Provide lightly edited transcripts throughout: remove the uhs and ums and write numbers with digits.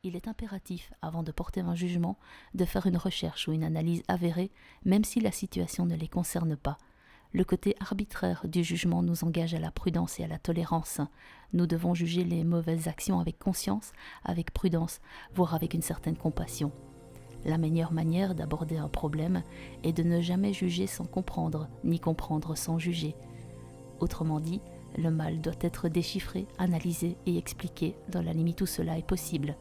il est impératif, avant de porter un jugement, de faire une recherche ou une analyse avérée, même si la situation ne les concerne pas. Le côté arbitraire du jugement nous engage à la prudence et à la tolérance. Nous devons juger les mauvaises actions avec conscience, avec prudence, voire avec une certaine compassion. La meilleure manière d'aborder un problème est de ne jamais juger sans comprendre, ni comprendre sans juger. Autrement dit, le mal doit être déchiffré, analysé et expliqué dans la limite où cela est possible.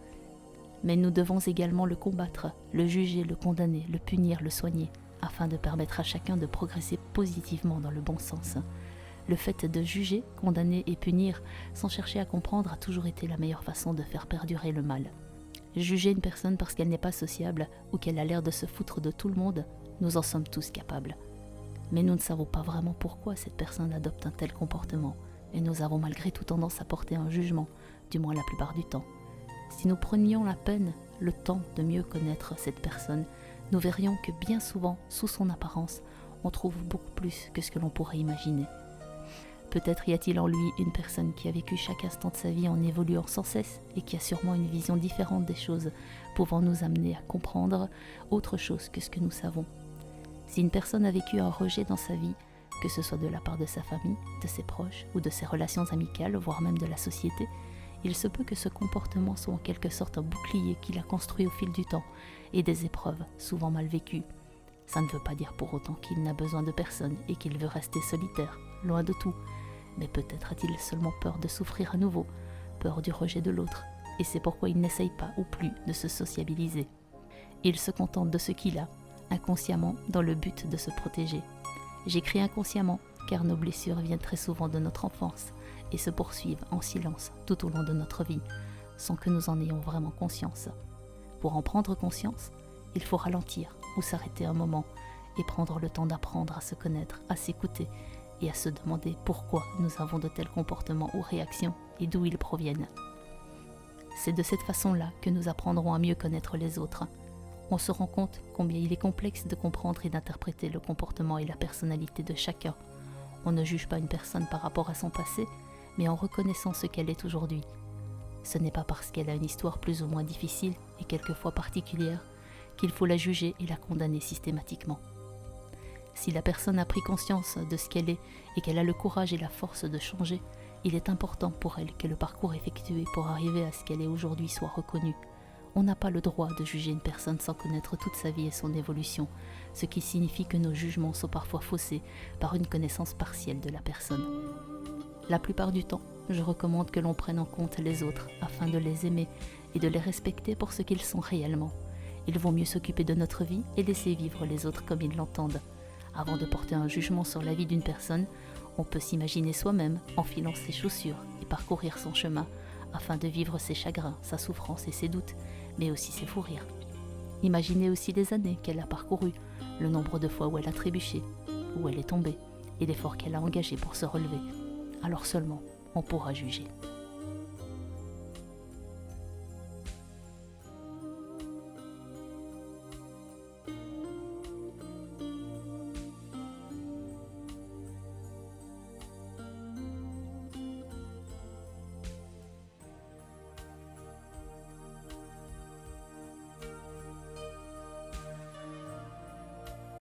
Mais nous devons également le combattre, le juger, le condamner, le punir, le soigner, afin de permettre à chacun de progresser positivement dans le bon sens. Le fait de juger, condamner et punir sans chercher à comprendre a toujours été la meilleure façon de faire perdurer le mal. Juger une personne parce qu'elle n'est pas sociable ou qu'elle a l'air de se foutre de tout le monde, nous en sommes tous capables. Mais nous ne savons pas vraiment pourquoi cette personne adopte un tel comportement, et nous avons malgré tout tendance à porter un jugement, du moins la plupart du temps. Si nous prenions la peine, le temps de mieux connaître cette personne, nous verrions que bien souvent, sous son apparence, on trouve beaucoup plus que ce que l'on pourrait imaginer. Peut-être y a-t-il en lui une personne qui a vécu chaque instant de sa vie en évoluant sans cesse et qui a sûrement une vision différente des choses, pouvant nous amener à comprendre autre chose que ce que nous savons. Si une personne a vécu un rejet dans sa vie, que ce soit de la part de sa famille, de ses proches ou de ses relations amicales, voire même de la société, il se peut que ce comportement soit en quelque sorte un bouclier qu'il a construit au fil du temps et des épreuves souvent mal vécues. Ça ne veut pas dire pour autant qu'il n'a besoin de personne et qu'il veut rester solitaire, loin de tout. Mais peut-être a-t-il seulement peur de souffrir à nouveau, peur du rejet de l'autre, et c'est pourquoi il n'essaye pas ou plus de se sociabiliser. Il se contente de ce qu'il a, inconsciemment, dans le but de se protéger. J'écris inconsciemment, car nos blessures viennent très souvent de notre enfance et se poursuivent en silence tout au long de notre vie, sans que nous en ayons vraiment conscience. Pour en prendre conscience, il faut ralentir ou s'arrêter un moment et prendre le temps d'apprendre à se connaître, à s'écouter et à se demander pourquoi nous avons de tels comportements ou réactions et d'où ils proviennent. C'est de cette façon-là que nous apprendrons à mieux connaître les autres. On se rend compte combien il est complexe de comprendre et d'interpréter le comportement et la personnalité de chacun. On ne juge pas une personne par rapport à son passé, mais en reconnaissant ce qu'elle est aujourd'hui. Ce n'est pas parce qu'elle a une histoire plus ou moins difficile et quelquefois particulière qu'il faut la juger et la condamner systématiquement. Si la personne a pris conscience de ce qu'elle est et qu'elle a le courage et la force de changer, il est important pour elle que le parcours effectué pour arriver à ce qu'elle est aujourd'hui soit reconnu. On n'a pas le droit de juger une personne sans connaître toute sa vie et son évolution, ce qui signifie que nos jugements sont parfois faussés par une connaissance partielle de la personne. La plupart du temps, je recommande que l'on prenne en compte les autres afin de les aimer et de les respecter pour ce qu'ils sont réellement. Il vaut mieux s'occuper de notre vie et laisser vivre les autres comme ils l'entendent. Avant de porter un jugement sur la vie d'une personne, on peut s'imaginer soi-même enfilant ses chaussures et parcourir son chemin afin de vivre ses chagrins, sa souffrance et ses doutes, mais aussi ses fous rires. Imaginez aussi les années qu'elle a parcourues, le nombre de fois où elle a trébuché, où elle est tombée, et l'effort qu'elle a engagé pour se relever. Alors seulement, on pourra juger.